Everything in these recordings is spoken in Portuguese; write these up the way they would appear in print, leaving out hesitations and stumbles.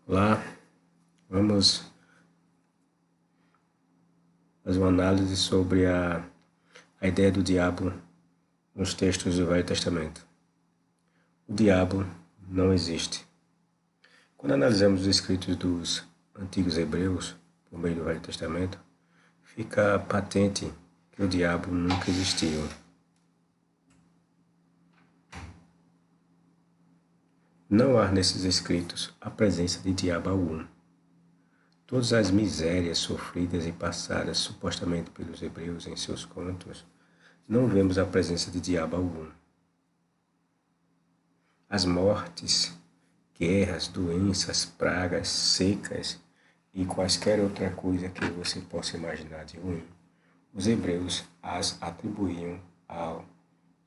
Olá, vamos fazer uma análise sobre a ideia do diabo nos textos do Velho Testamento. O diabo não existe. Quando analisamos os escritos dos antigos hebreus, por meio do Velho Testamento, fica patente que o diabo nunca existiu. Não há nesses escritos a presença de diabo algum. Todas as misérias sofridas e passadas supostamente pelos hebreus em seus contos, não vemos a presença de diabo algum. As mortes, guerras, doenças, pragas, secas e quaisquer outra coisa que você possa imaginar de ruim, os hebreus as atribuíam ao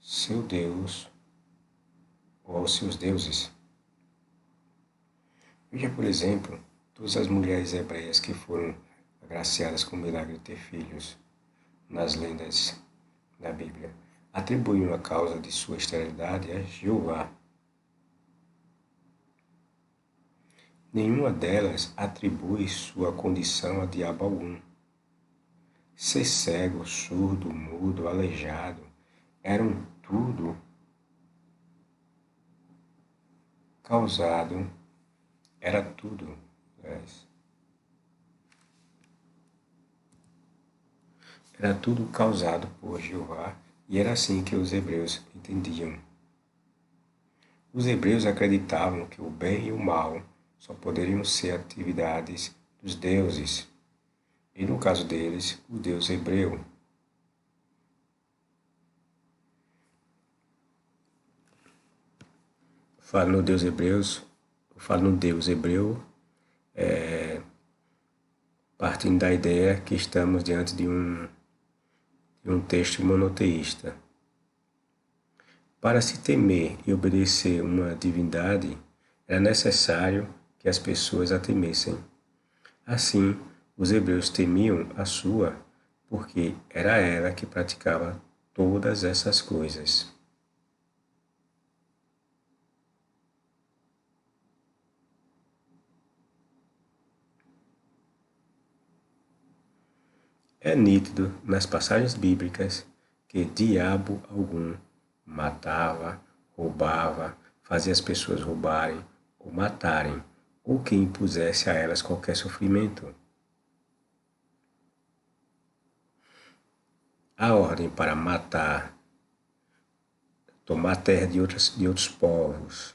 seu Deus ou aos seus deuses. Veja, por exemplo, todas as mulheres hebreias que foram agraciadas com o milagre de ter filhos nas lendas da Bíblia, atribuíam a causa de sua esterilidade a Jeová. Nenhuma delas atribui sua condição a diabo algum. Ser cego, surdo, mudo, aleijado, eram tudo causado, era tudo, era tudo causado por Jeová, e era assim que os hebreus entendiam. Os hebreus acreditavam que o bem e o mal só poderiam ser atividades dos deuses, e no caso deles, o Deus hebreu. Falo no Deus hebreu, partindo da ideia que estamos diante de um texto monoteísta. Para se temer e obedecer uma divindade, era necessário que as pessoas a temessem. Assim, os hebreus temiam a sua, porque era ela que praticava todas essas coisas. É nítido nas passagens bíblicas que diabo algum matava, roubava, fazia as pessoas roubarem ou matarem, ou que impusesse a elas qualquer sofrimento. A ordem para matar, tomar terra de outros povos,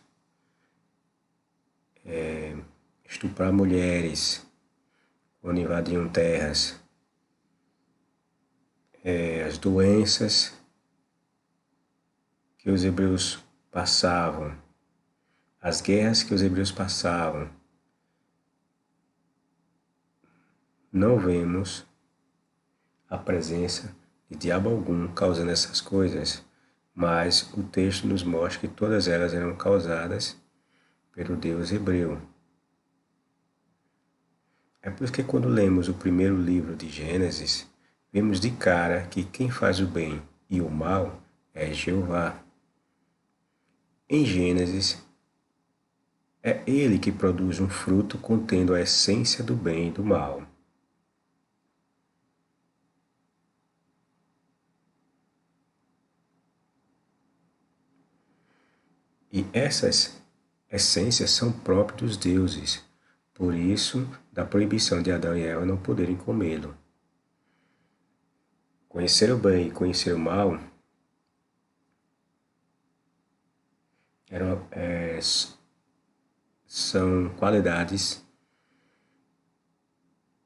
estuprar mulheres quando invadiam terras, as doenças que os hebreus passavam, as guerras que os hebreus passavam. Não vemos a presença de diabo algum causando essas coisas, mas o texto nos mostra que todas elas eram causadas pelo Deus hebreu. É por isso que quando lemos o primeiro livro de Gênesis, vemos de cara que quem faz o bem e o mal é Jeová. Em Gênesis, é ele que produz um fruto contendo a essência do bem e do mal. E essas essências são próprias dos deuses, por isso, da proibição de Adão e Eva não poderem comê-lo. Conhecer o bem e conhecer o mal são qualidades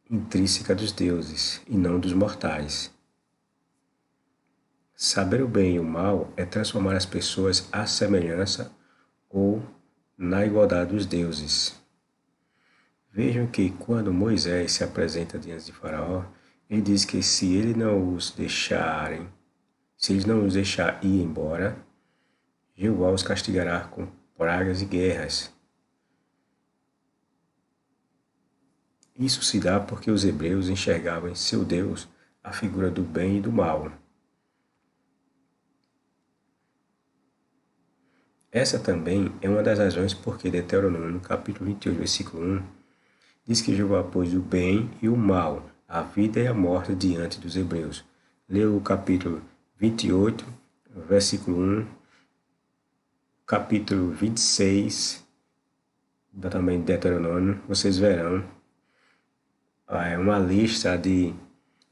intrínsecas dos deuses e não dos mortais. Saber o bem e o mal é transformar as pessoas à semelhança ou na igualdade dos deuses. Vejam que quando Moisés se apresenta diante de Faraó, ele diz que se ele não os deixar ir embora, Jeová os castigará com pragas e guerras. Isso se dá porque os hebreus enxergavam em seu Deus a figura do bem e do mal. Essa também é uma das razões porque Deuteronômio, no capítulo 28, versículo 1, diz que Jeová pôs o bem e o mal, a vida e a morte diante dos hebreus. Leu o capítulo 28, versículo 1, capítulo 26, também de Deuteronômio, vocês verão uma lista de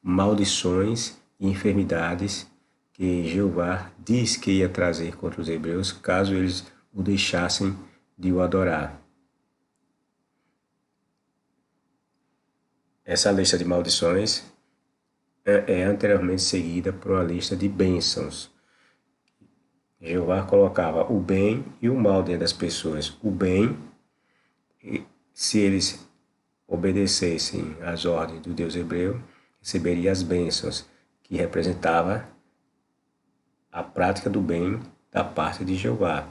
maldições e enfermidades que Jeová diz que ia trazer contra os hebreus caso eles o deixassem de o adorar. Essa lista de maldições é anteriormente seguida por uma lista de bênçãos. Jeová colocava o bem e o mal dentro das pessoas. O bem, se eles obedecessem às ordens do Deus hebreu, receberia as bênçãos, que representava a prática do bem da parte de Jeová.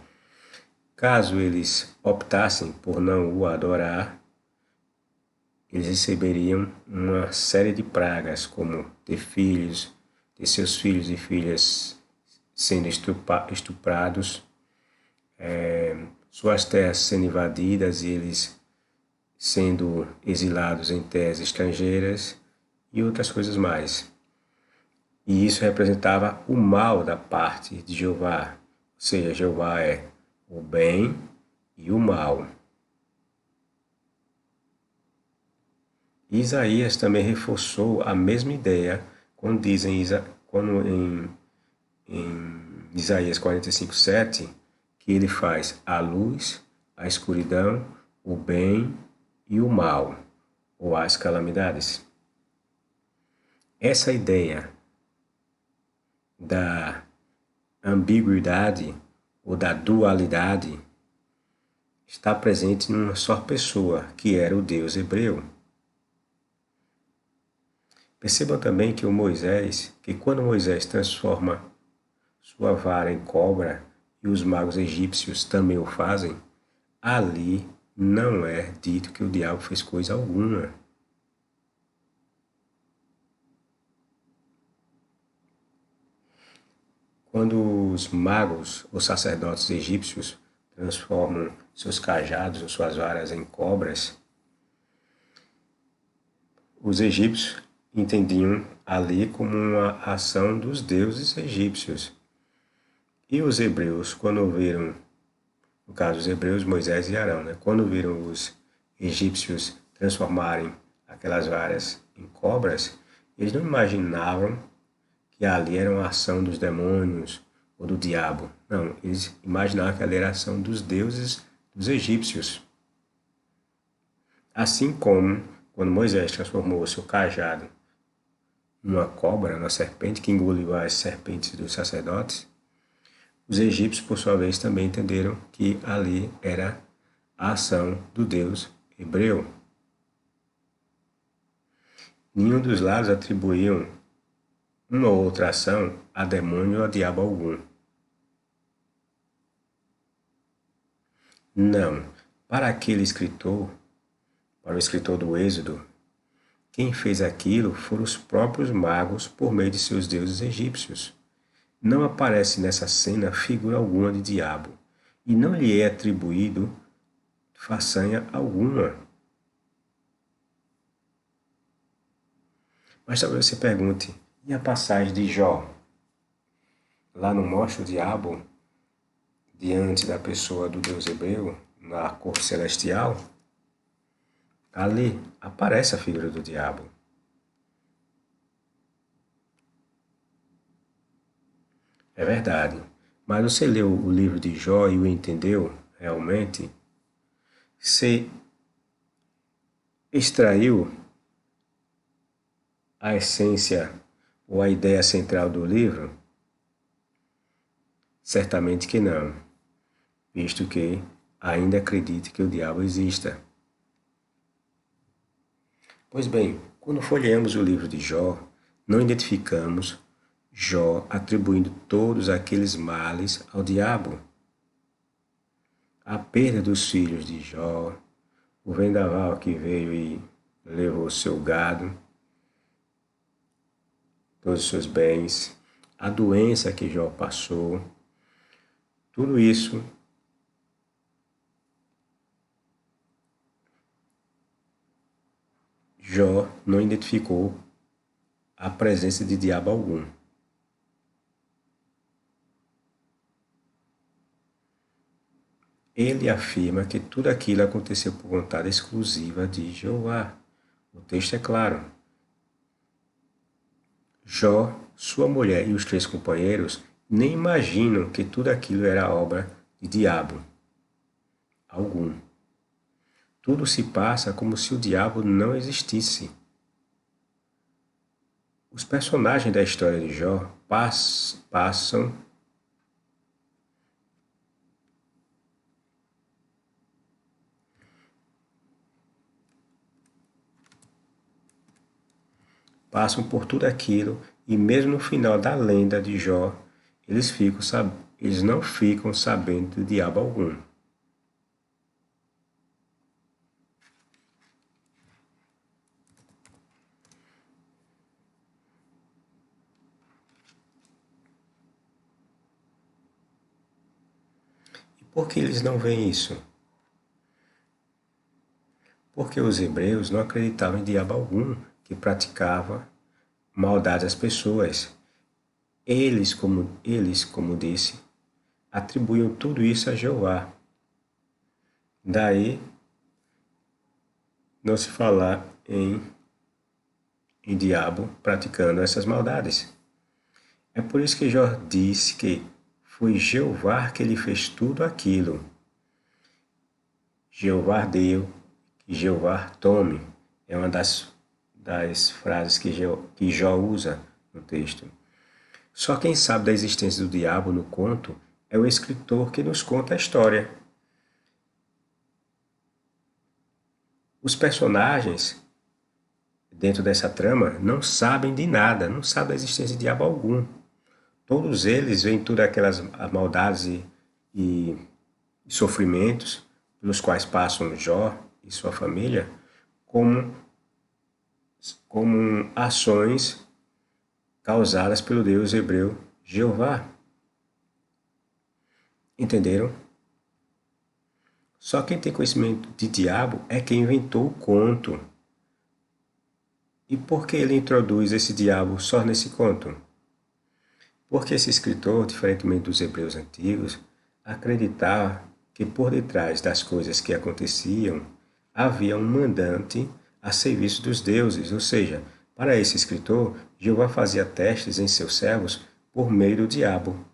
Caso eles optassem por não o adorar, eles receberiam uma série de pragas, como ter filhos, ter seus filhos e filhas sendo estuprados, suas terras sendo invadidas e eles sendo exilados em terras estrangeiras e outras coisas mais. E isso representava o mal da parte de Jeová, ou seja, Jeová é o bem e o mal. Isaías também reforçou a mesma ideia quando diz em Isaías 45:7 que ele faz a luz, a escuridão, o bem e o mal, ou as calamidades. Essa ideia da ambiguidade ou da dualidade está presente numa só pessoa, que era o Deus hebreu. Percebam também que quando Moisés transforma sua vara em cobra, e os magos egípcios também o fazem, ali não é dito que o diabo fez coisa alguma. Quando os magos ou sacerdotes egípcios transformam seus cajados ou suas varas em cobras, os egípcios entendiam ali como uma ação dos deuses egípcios. E os hebreus, quando viram, no caso os hebreus, Moisés e Arão, quando viram os egípcios transformarem aquelas varas em cobras, eles não imaginavam que ali era uma ação dos demônios ou do diabo. Não, eles imaginavam que ali era a ação dos deuses dos egípcios. Assim como quando Moisés transformou o seu cajado numa cobra, uma serpente que engoliu as serpentes dos sacerdotes, os egípcios, por sua vez, também entenderam que ali era a ação do Deus hebreu. Nenhum dos lados atribuíam uma ou outra ação a demônio ou a diabo algum. Não. Para aquele escritor, para o escritor do Êxodo, quem fez aquilo foram os próprios magos por meio de seus deuses egípcios. Não aparece nessa cena figura alguma de diabo, e não lhe é atribuído façanha alguma. Mas talvez você pergunte, e a passagem de Jó? Lá não mostra o diabo diante da pessoa do Deus hebreu, na corte celestial? Ali aparece a figura do diabo. É verdade. Mas você leu o livro de Jó e o entendeu realmente? Você extraiu a essência ou a ideia central do livro? Certamente que não, visto que ainda acredite que o diabo exista. Pois bem, quando folheamos o livro de Jó, não identificamos Jó atribuindo todos aqueles males ao diabo. A perda dos filhos de Jó, o vendaval que veio e levou seu gado, todos os seus bens, a doença que Jó passou, tudo isso Jó não identificou a presença de diabo algum. Ele afirma que tudo aquilo aconteceu por vontade exclusiva de Jeová. O texto é claro. Jó, sua mulher e os 3 companheiros nem imaginam que tudo aquilo era obra de diabo algum. Tudo se passa como se o diabo não existisse. Os personagens da história de Jó passam por tudo aquilo e mesmo no final da lenda de Jó, eles não ficam sabendo de diabo algum. E por que eles não veem isso? Porque os hebreus não acreditavam em diabo algum que praticava maldade às pessoas. Eles, como disse, atribuíam tudo isso a Jeová. Daí não se falar em diabo praticando essas maldades. É por isso que Jó disse que foi Jeová que lhe fez tudo aquilo. Jeová deu, que Jeová tome. É uma das frases que Jó usa no texto. Só quem sabe da existência do diabo no conto é o escritor que nos conta a história. Os personagens dentro dessa trama não sabem de nada, não sabem da existência de diabo algum. Todos eles veem todas aquelas maldades e sofrimentos pelos quais passam Jó e sua família como ações causadas pelo Deus hebreu Jeová. Entenderam? Só quem tem conhecimento de diabo é quem inventou o conto. E por que ele introduz esse diabo só nesse conto? Porque esse escritor, diferentemente dos hebreus antigos, acreditava que por detrás das coisas que aconteciam havia um mandante a serviço dos deuses, ou seja, para esse escritor, Jeová fazia testes em seus servos por meio do diabo.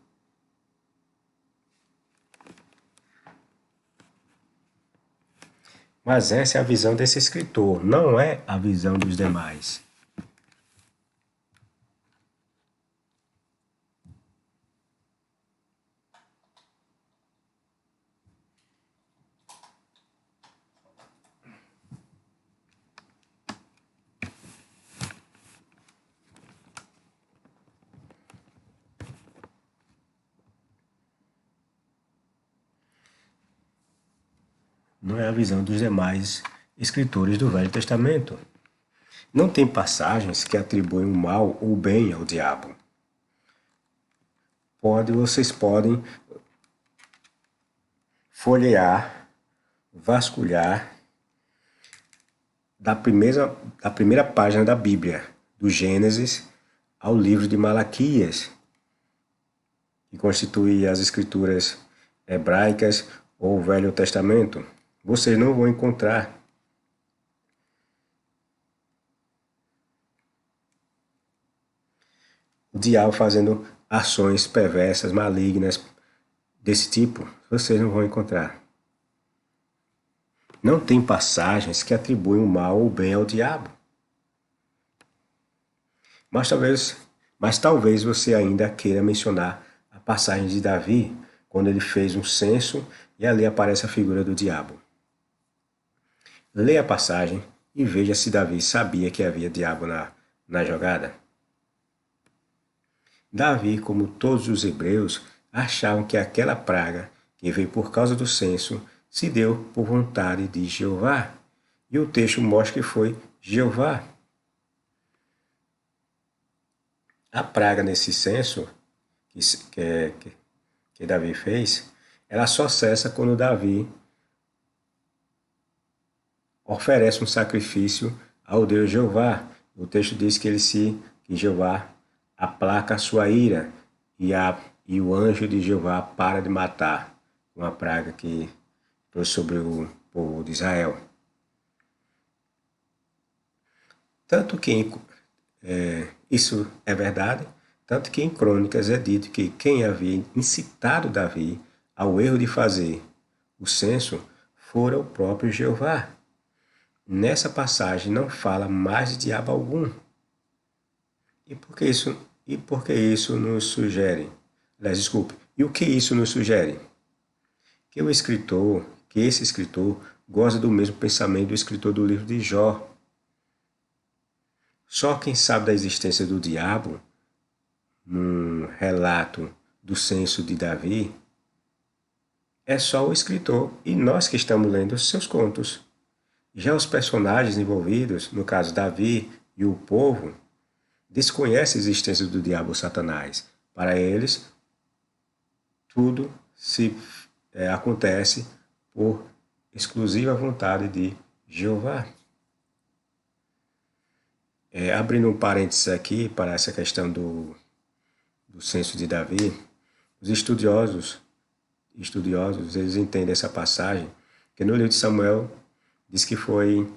Mas essa é a visão desse escritor, não é a visão dos demais. Não é a visão dos demais escritores do Velho Testamento. Não tem passagens que atribuem o mal ou o bem ao diabo. Vocês podem folhear, vasculhar da primeira página da Bíblia, do Gênesis ao livro de Malaquias, que constitui as escrituras hebraicas ou o Velho Testamento. Vocês não vão encontrar o diabo fazendo ações perversas, malignas, desse tipo. Vocês não vão encontrar. Não tem passagens que atribuem o mal ou o bem ao diabo. Mas talvez você ainda queira mencionar a passagem de Davi, quando ele fez um censo e ali aparece a figura do diabo. Leia a passagem e veja se Davi sabia que havia diabo na jogada. Davi, como todos os hebreus, achavam que aquela praga, que veio por causa do censo, se deu por vontade de Jeová. E o texto mostra que foi Jeová. A praga nesse censo que Davi fez, ela só cessa quando Davi oferece um sacrifício ao Deus Jeová. O texto diz que Jeová aplaca a sua ira e o anjo de Jeová para de matar uma praga que foi sobre o povo de Israel. Tanto que isso é verdade, tanto que em Crônicas é dito que quem havia incitado Davi ao erro de fazer o censo fora o próprio Jeová. Nessa passagem não fala mais de diabo algum. E por que isso nos sugere? Aliás, desculpe. E o que isso nos sugere? Que esse escritor goza do mesmo pensamento do escritor do livro de Jó. Só quem sabe da existência do diabo, num relato do censo de Davi, é só o escritor e nós que estamos lendo os seus contos. Já os personagens envolvidos, no caso Davi e o povo, desconhecem a existência do diabo ou Satanás. Para eles, tudo acontece por exclusiva vontade de Jeová. Abrindo um parênteses aqui para essa questão do censo de Davi, os estudiosos eles entendem essa passagem, que no livro de Samuel diz que foi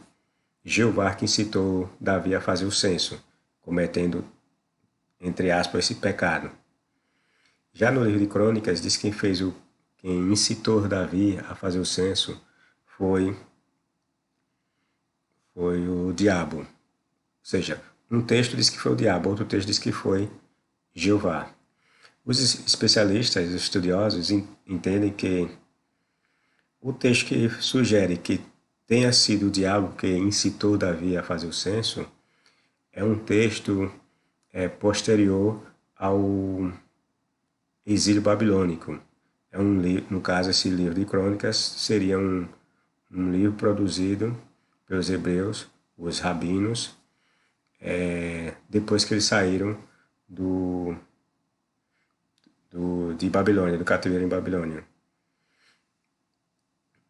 Jeová que incitou Davi a fazer o censo, cometendo, entre aspas, esse pecado. Já no livro de Crônicas diz que quem incitou Davi a fazer o censo foi o diabo. Ou seja, um texto diz que foi o diabo, outro texto diz que foi Jeová. Os especialistas, os estudiosos, entendem que o texto que sugere que tenha sido o diabo que incitou Davi a fazer o censo é um texto posterior ao exílio babilônico. No caso, esse livro de Crônicas seria um livro produzido pelos hebreus, os rabinos, depois que eles saíram de Babilônia, do cativeiro em Babilônia.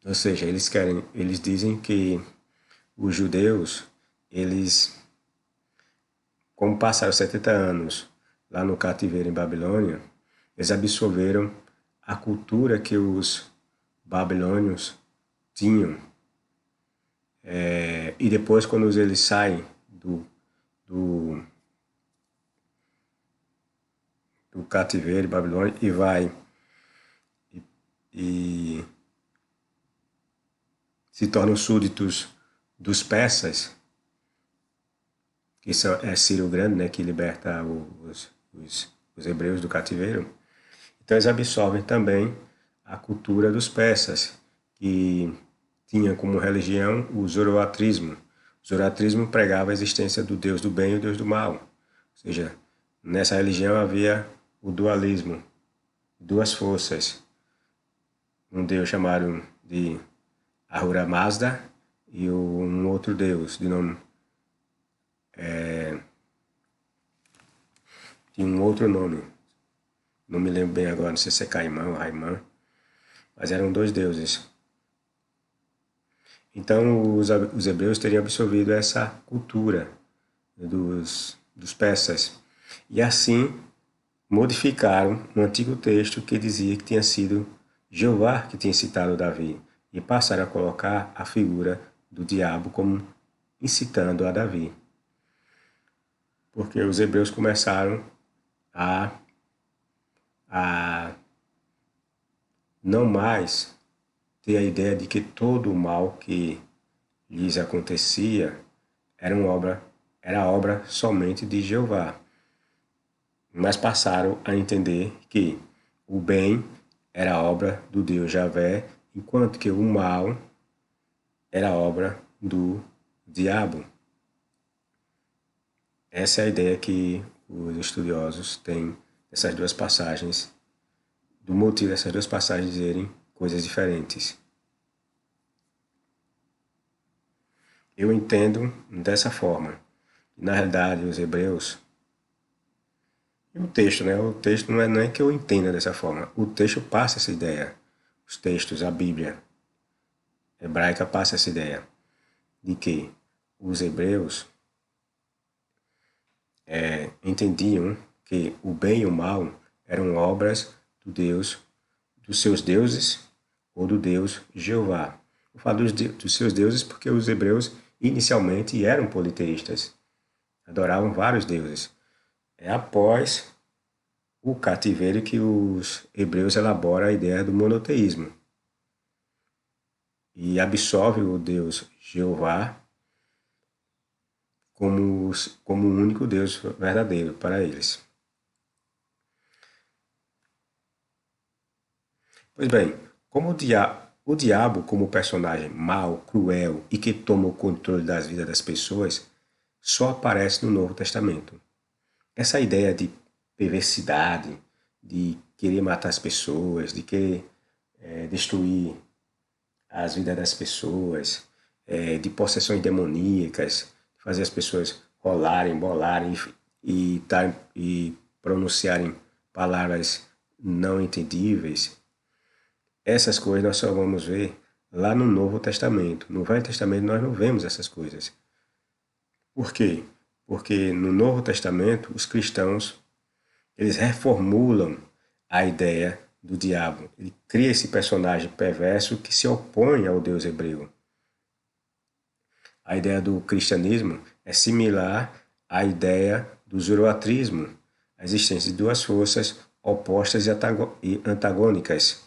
Ou seja, eles dizem que os judeus, como passaram 70 anos lá no cativeiro em Babilônia, eles absorveram a cultura que os babilônios tinham. E depois, quando eles saem do cativeiro em Babilônia e se tornam súditos dos persas, que é Ciro o Grande, né, que liberta os hebreus do cativeiro. Então eles absorvem também a cultura dos persas, que tinha como religião o zoroatrismo. O zoroatrismo pregava a existência do Deus do bem e o Deus do mal. Ou seja, nessa religião havia o dualismo, duas forças. Um Deus chamado de Ahura Mazda e um outro Deus de nome tinha um outro nome, não me lembro bem agora, não sei se é Caimã ou Raimã, mas eram dois deuses. Então os hebreus teriam absorvido essa cultura dos persas e assim modificaram um antigo texto que dizia que tinha sido Jeová que tinha incitado Davi e passaram a colocar a figura do diabo como incitando a Davi. Porque os hebreus começaram a não mais ter a ideia de que todo o mal que lhes acontecia era obra somente de Jeová. Mas passaram a entender que o bem era obra do Deus Javé, enquanto que o mal era obra do diabo. Essa é a ideia que os estudiosos têm dessas duas passagens, do motivo dessas duas passagens dizerem coisas diferentes. Eu entendo dessa forma. Na realidade, os hebreus, e o texto, né? O texto não é que eu entenda dessa forma. O texto passa essa ideia. Os textos, a Bíblia hebraica passa essa ideia de que os hebreus entendiam que o bem e o mal eram obras do Deus, dos seus deuses ou do Deus Jeová. Eu falo dos seus deuses porque os hebreus inicialmente eram politeístas, adoravam vários deuses. É após o cativeiro que os hebreus elaboram a ideia do monoteísmo e absorve o Deus Jeová como o único Deus verdadeiro para eles. Pois bem, como o diabo como personagem mau, cruel e que toma o controle das vidas das pessoas, só aparece no Novo Testamento. Essa ideia de perversidade, de querer matar as pessoas, de querer destruir as vidas das pessoas, de possessões demoníacas, de fazer as pessoas rolarem, bolarem e pronunciarem palavras não entendíveis. Essas coisas nós só vamos ver lá no Novo Testamento. No Velho Testamento nós não vemos essas coisas. Por quê? Porque no Novo Testamento os cristãos eles reformulam a ideia do diabo. Ele cria esse personagem perverso que se opõe ao Deus hebreu. A ideia do cristianismo é similar à ideia do zoroatrismo, a existência de duas forças opostas e antagônicas.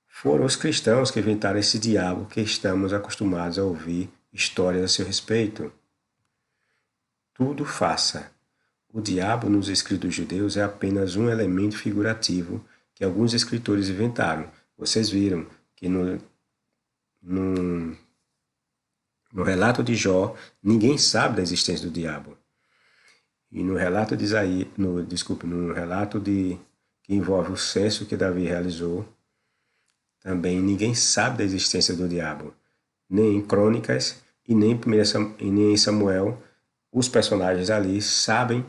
Foram os cristãos que inventaram esse diabo que estamos acostumados a ouvir histórias a seu respeito. Tudo faça. O diabo nos escritos judeus é apenas um elemento figurativo que alguns escritores inventaram. Vocês viram que no relato de Jó, ninguém sabe da existência do diabo. E no relato de no relato que envolve o censo que Davi realizou, também ninguém sabe da existência do diabo. Nem em Crônicas e nem em Samuel, os personagens ali sabem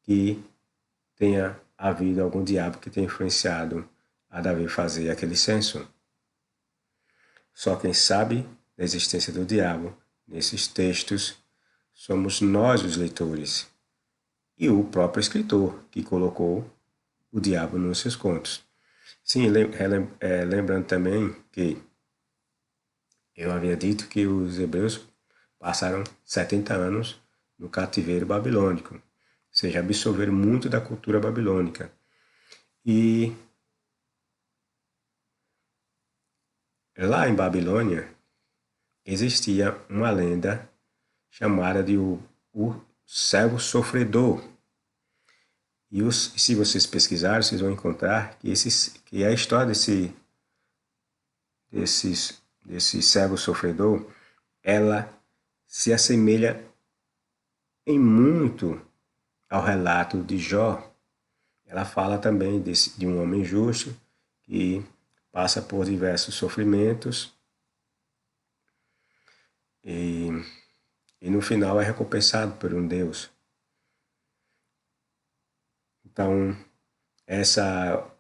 que tenha havido algum diabo que tenha influenciado a Davi fazer aquele censo. Só quem sabe da existência do diabo nesses textos somos nós, os leitores, e o próprio escritor que colocou o diabo nos seus contos. Sim, lembrando também que eu havia dito que os hebreus passaram 70 anos no cativeiro babilônico, ou seja, absorveram muito da cultura babilônica. E lá em Babilônia existia uma lenda chamada de o cego sofredor. E se vocês pesquisarem, vocês vão encontrar que a história desse cego sofredor, ela se assemelha em muito ao relato de Jó. Ela fala também de um homem justo que passa por diversos sofrimentos e no final é recompensado por um Deus. Então,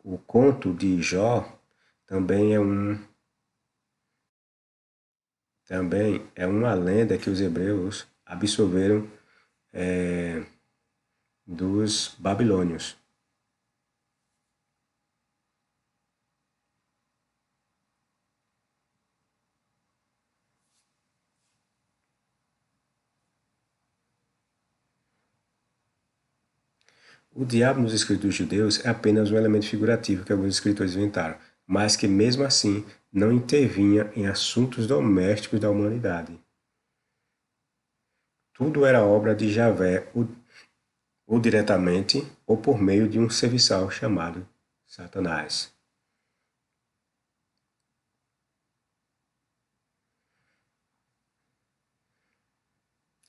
o conto de Jó também é uma lenda que os hebreus absorveram dos babilônios. O diabo nos escritos judeus é apenas um elemento figurativo que alguns escritores inventaram, mas que mesmo assim não intervinha em assuntos domésticos da humanidade. Tudo era obra de Javé, ou diretamente, ou por meio de um serviçal chamado Satanás.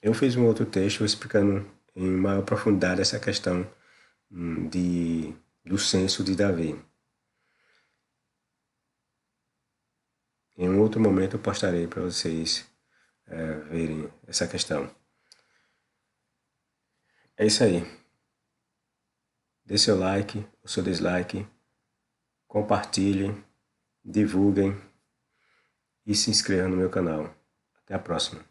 Eu fiz um outro texto explicando em maior profundidade essa questão do censo de Davi. Em um outro momento eu postarei para vocês verem essa questão. É isso aí. Dê seu like, o seu dislike, compartilhem, divulguem e se inscrevam no meu canal. Até a próxima.